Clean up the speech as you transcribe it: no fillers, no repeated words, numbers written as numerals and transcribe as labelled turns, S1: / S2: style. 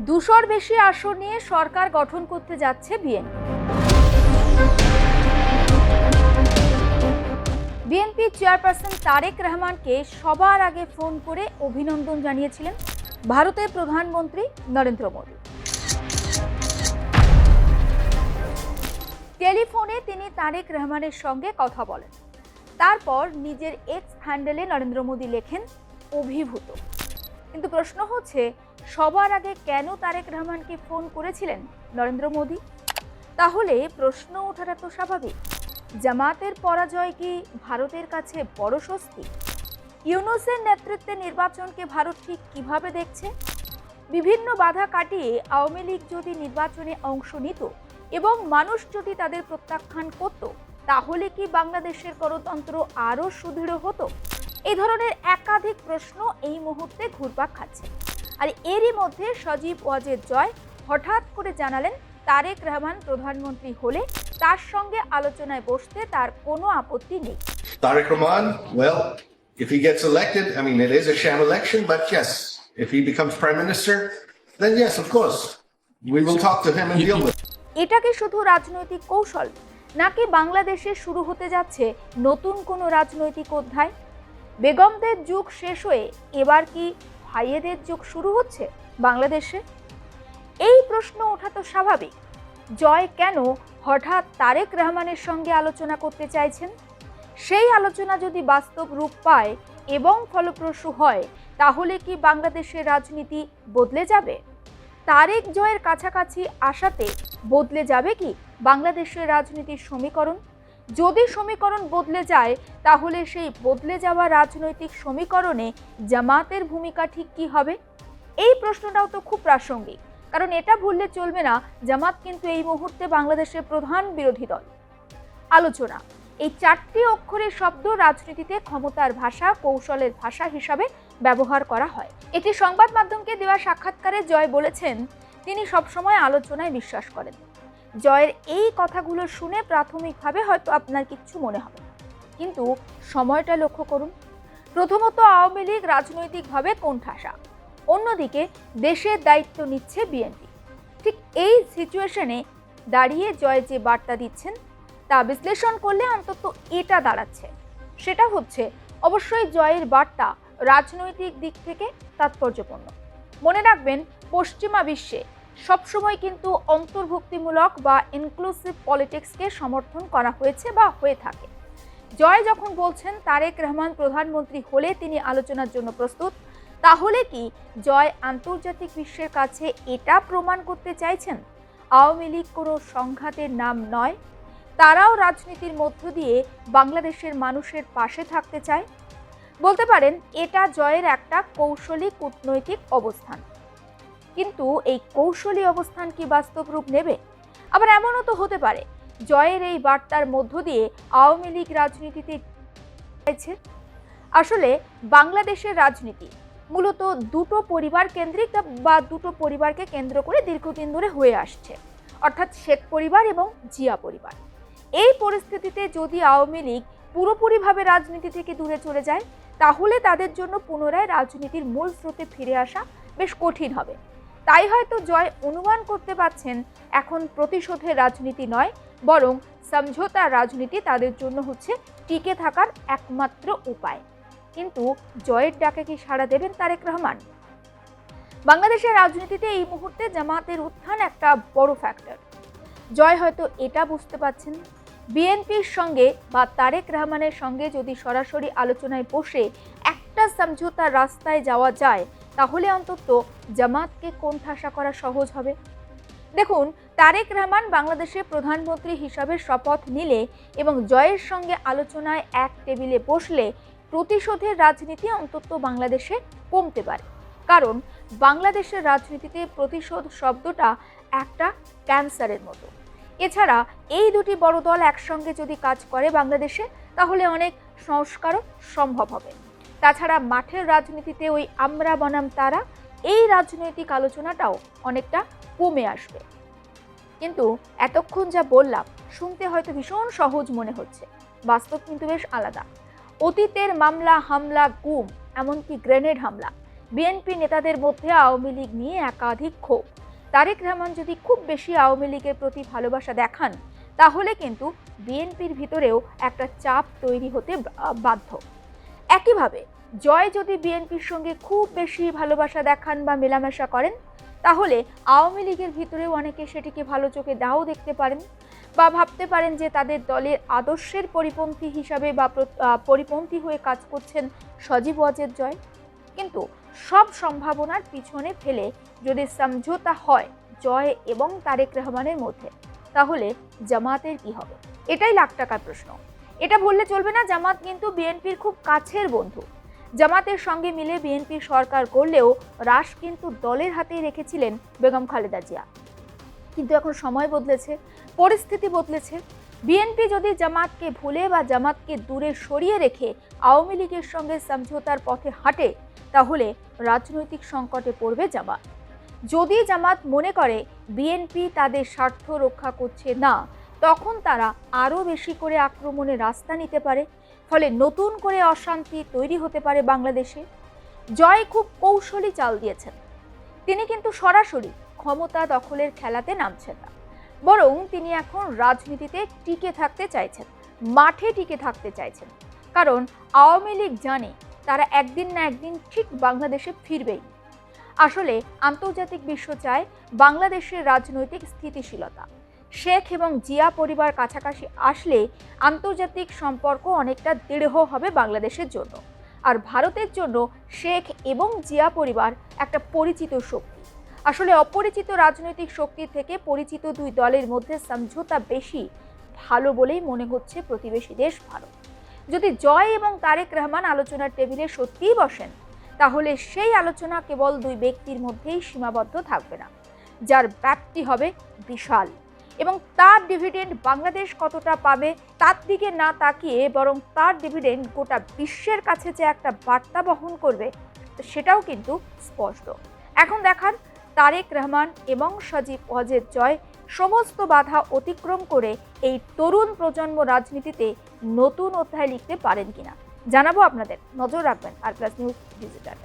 S1: 200-র বেশি আসন নিয়ে সরকার গঠন করতে যাচ্ছে বিএনপি। বিএনপি চেয়ারপারসন তারেক রহমানকে সবার আগে ফোন করে অভিনন্দন জানিয়েছিলেন ভারতের প্রধানমন্ত্রী নরেন্দ্র মোদী। টেলিফোনে তিনি তারেক রহমানের সঙ্গে কথা বলেন। তারপর নিজের এক্স হ্যান্ডেলে নরেন্দ্র মোদী লেখেন অভিভূত। কিন্তু প্রশ্ন হচ্ছে, সবার আগে কেন তারেক রহমানকে ফোন করেছিলেন নরেন্দ্র মোদী? তাহলে প্রশ্ন ওঠাটা তো স্বাভাবিক, জামাতের পরাজয় কি ভারতের কাছে বড় স্বস্তি? ইউনূসের নেতৃত্বে নির্বাচনকে ভারত ঠিক কিভাবে দেখছে? বিভিন্ন বাধা কাটিয়ে আওয়ামী লীগ যদি নির্বাচনে অংশ নিত এবং মানুষ যদি তাদের প্রত্যাখ্যান করত, তাহলে কি বাংলাদেশের গণতন্ত্র আরও সুদৃঢ় হতো? এই ধরনের একাধিক প্রশ্ন এই মুহূর্তে ঘুরপাক খাচ্ছে। আর এরই মধ্যে সজীব ওয়াজেদ জয় হঠাৎ করে জানালেন তারেক রহমান প্রধানমন্ত্রী হলে তার সঙ্গে আলোচনায় বসতে তার কোনো আপত্তি নেই।
S2: Tariq Rahman, well, if he gets elected, I mean, it is a sham election, but yes, if he becomes prime minister, then yes, of course, we will talk to him and deal with it.
S1: এটা কি শুধু রাজনৈতিক কৌশল, নাকি বাংলাদেশে শুরু হতে যাচ্ছে নতুন কোনো রাজনৈতিক অধ্যায়? বেগমদের যুগ শেষ হয়ে এবার কি ভাইয়েদের যুগ শুরু হচ্ছে বাংলাদেশে? এই প্রশ্ন ওঠা তো স্বাভাবিক। জয় কেন হঠাৎ তারেক রহমানের সঙ্গে আলোচনা করতে চাইছেন? সেই আলোচনা যদি বাস্তব রূপ পায় এবং ফলপ্রসূ হয়, তাহলে কি বাংলাদেশের রাজনীতি বদলে যাবে? তারেক জয়ের কাছাকাছি আসাতে বদলে যাবে কি বাংলাদেশের রাজনীতির সমীকরণ? যদি সমীকরণ বদলে যায়, তাহলে সেই বদলে যাওয়া রাজনৈতিক সমীকরণে জামাতের ভূমিকা ঠিক কী হবে? এই প্রশ্নটাও তো খুব প্রাসঙ্গিক, কারণ এটা ভুললে চলবে না, জামাত কিন্তু এই মুহূর্তে বাংলাদেশের প্রধান বিরোধী দল। আলোচনা, এই 4টি অক্ষরের শব্দ রাজনীতিতে ক্ষমতার ভাষা, কৌশলের ভাষা হিসাবে ব্যবহার করা হয়। একটি সংবাদ মাধ্যমকে দেওয়া সাক্ষাৎকারে জয় বলেছেন তিনি সবসময় আলোচনায় বিশ্বাস করেন। জয়ের এই কথাগুলো শুনে প্রাথমিকভাবে হয়তো আপনার কিচ্ছু মনে হবে, কিন্তু সময়টা লক্ষ্য করুন। প্রথমত, আওয়ামী লীগ রাজনৈতিকভাবে কোণঠাসা, অন্যদিকে দেশের দায়িত্ব নিচ্ছে বিএনপি। ঠিক এই সিচুয়েশনে দাঁড়িয়ে জয় যে বার্তা দিচ্ছেন তা বিশ্লেষণ করলে অন্তত এটা দাঁড়াচ্ছে, সেটা হচ্ছে অবশ্যই জয়ের বার্তা রাজনৈতিক দিক থেকে তাৎপর্যপূর্ণ। মনে রাখবেন, পশ্চিমা বিশ্বে সবসময় কিন্তু অন্তর্ভুক্তিমূলক বা ইনক্লুসিভ পলিটিক্সকে সমর্থন করা হয়েছে বা হয়ে থাকে। জয় যখন বলছেন তারেক রহমান প্রধানমন্ত্রী হলে তিনি আলোচনার জন্য প্রস্তুত, তাহলে কি জয় আন্তর্জাতিক বিশ্বের কাছে এটা প্রমাণ করতে চাইছেন আওয়ামী লীগ কোনো সংঘাতের নাম নয়, তারাও রাজনীতির মধ্য দিয়ে বাংলাদেশের মানুষের পাশে থাকতে চায়? বলতে পারেন এটা জয়ের একটা কৌশলী কূটনৈতিক অবস্থান। কিন্তু এই কৌশলী অবস্থান কি বাস্তব রূপ নেবে? আবার এমনও তো হতে পারে জয়ের এই বার্তার মধ্য দিয়ে আওয়ামী লীগ রাজনীতিতে চাইছে। আসলে বাংলাদেশের রাজনীতি মূলত দুটো পরিবার কেন্দ্রিক বা দুটো পরিবারকে কেন্দ্র করে দীর্ঘদিন ধরে হয়ে আসছে, অর্থাৎ শেখ পরিবার এবং জিয়া পরিবার। এই পরিস্থিতিতে যদি আওয়ামী লীগ পুরোপুরিভাবে রাজনীতি থেকে দূরে চলে যায়, তাহলে তাদের জন্য পুনরায় রাজনীতির মূল স্রোতে ফিরে আসা বেশ কঠিন হবে। তাই হয়তো জয় অনুমান করতে পারছেন এখন প্রতিশোধের রাজনীতি নয়, বরং সমঝোতার রাজনীতি তাদের জন্য হচ্ছে টিকে থাকার একমাত্র উপায়। কিন্তু জয়ের ডাকে কি সাড়া দেবেন তারেক রহমান? বাংলাদেশের রাজনীতিতে এই মুহূর্তে জামাতের উত্থান একটা বড় ফ্যাক্টর। জয় হয়তো এটা বুঝতে পারছেন, বিএনপির সঙ্গে বা তারেক রহমানের সঙ্গে যদি সরাসরি আলোচনায় বসে একটা সমঝোতার রাস্তায় যাওয়া যায়, তাহলে অন্তত জামাতকে কোণঠাসা করা সহজ হবে। দেখুন, তারেক রহমান বাংলাদেশের প্রধানমন্ত্রী হিসাবে শপথ নিলে এবং জয়ের সঙ্গে আলোচনায় এক টেবিলে বসলে প্রতিশোধের রাজনীতি অন্তত বাংলাদেশে কমতে পারে। কারণ বাংলাদেশের রাজনীতিতে প্রতিশোধ শব্দটা একটা ক্যান্সারের মতো। এছাড়া এই দুটি বড় দল একসঙ্গে যদি কাজ করে বাংলাদেশে, তাহলে অনেক সংস্কারও সম্ভব হবে। তাছাড়া মাঠের রাজনীতিতে ওই আমরা বনাম তারা, এই রাজনৈতিক আলোচনাটাও অনেকটা কমে আসবে। কিন্তু এতক্ষণ যা বললাম শুনতে হয়তো ভীষণ সহজ মনে হচ্ছে, বাস্তব কিন্তু বেশ আলাদা। অতীতের মামলা, হামলা, গুম, এমনকি গ্রেনেড হামলা, বিএনপি নেতাদের মধ্যে আওয়ামী লীগ নিয়ে একাধিক ক্ষোভ। তারেক রহমান যদি খুব বেশি আওয়ামী লীগের প্রতি ভালোবাসা দেখান, তাহলে কিন্তু বিএনপির ভিতরেও একটা চাপ তৈরি হতে বাধ্য। একইভাবে জয় যদি বিএনপির সঙ্গে খুব বেশি ভালোবাসা দেখান বা মেলামেশা করেন, তাহলে আওয়ামী লীগের ভিতরেও অনেকে সেটিকে ভালো চোখে নাও দেখতে পারেন বা ভাবতে পারেন যে তাদের দলের আদর্শের পরিপন্থী হিসাবে বা পরিপন্থী হয়ে কাজ করছেন সজীব ওয়াজেদ জয়। কিন্তু সব সম্ভাবনার পিছনে ফেলে যদি সমঝোতা হয় জয় এবং তারেক রহমানের মধ্যে, তাহলে জামাতের কি হবে? এটাই লাখ টাকার প্রশ্ন। এটা বললে চলবে না, জামাত কিন্তু বিএনপির খুব কাছের বন্ধু। জামাতের সঙ্গে মিলে বিএনপি সরকার করলেও রাশ কিন্তু দলের হাতেই রেখেছিলেন বেগম খালেদা জিয়া। কিন্তু এখন সময় বদলেছে, পরিস্থিতি বদলেছে। বিএনপি যদি জামাতকে ভুলে বা জামাতকে দূরে সরিয়ে রেখে আওয়ামী লীগের সঙ্গে সমঝোতার পথে হাঁটে, তাহলে রাজনৈতিক সংকটে পড়বে জামাত। যদি জামাত মনে করে বিএনপি তাদের স্বার্থ রক্ষা করছে না, তখন তারা আরও বেশি করে আক্রমণের রাস্তা নিতে পারে। ফলে নতুন করে অশান্তি তৈরি হতে পারে বাংলাদেশে। জয় খুব কৌশলী চাল দিয়েছেন। তিনি কিন্তু সরাসরি ক্ষমতা দখলের খেলাতে নামছেন না, বরং তিনি এখন রাজনীতিতে টিকে থাকতে চাইছেন, মাঠে টিকে থাকতে চাইছেন। কারণ আওয়ামী লীগ জানে তারা একদিন না একদিন ঠিক বাংলাদেশে ফিরবেই। আসলে আন্তর্জাতিক বিশ্ব চায় বাংলাদেশের রাজনৈতিক স্থিতিশীলতা। শেখ এবং জিয়া পরিবার কাছাকাছি আসলে আন্তর্জাতিক সম্পর্ক অনেকটা দৃঢ় হবে বাংলাদেশের জন্য। আর ভারতের জন্য শেখ এবং জিয়া পরিবার একটা পরিচিত শক্তি। আসলে অপরিচিত রাজনৈতিক শক্তির থেকে পরিচিত দুই দলের মধ্যে সমঝোতা বেশি ভালো বলেই মনে হচ্ছে প্রতিবেশী দেশ ভারত। যদি জয় এবং তারেক রহমান আলোচনার টেবিলে সত্যিই বসেন, তাহলে সেই আলোচনা কেবল দুই ব্যক্তির মধ্যেই সীমাবদ্ধ থাকবে না, যার ব্যাপ্তি হবে বিশাল। এবং তার ডিভিডেন্ড বাংলাদেশ কতটা পাবে তার দিকে না তাকিয়ে বরং তার ডিভিডেন্ড গোটা বিশ্বের কাছে যে একটা বার্তা বহন করবে, সেটাও কিন্তু স্পষ্ট। এখন দেখান তারেক রহমান এবং সজীব ওয়াজেদ জয় সমস্ত বাধা অতিক্রম করে এই তরুণ প্রজন্ম রাজনীতিতে নতুন অধ্যায় লিখতে পারেন কিনা। জানাবো আপনাদের। নজর রাখবেন আর প্লাস নিউজ ডিজিটালে।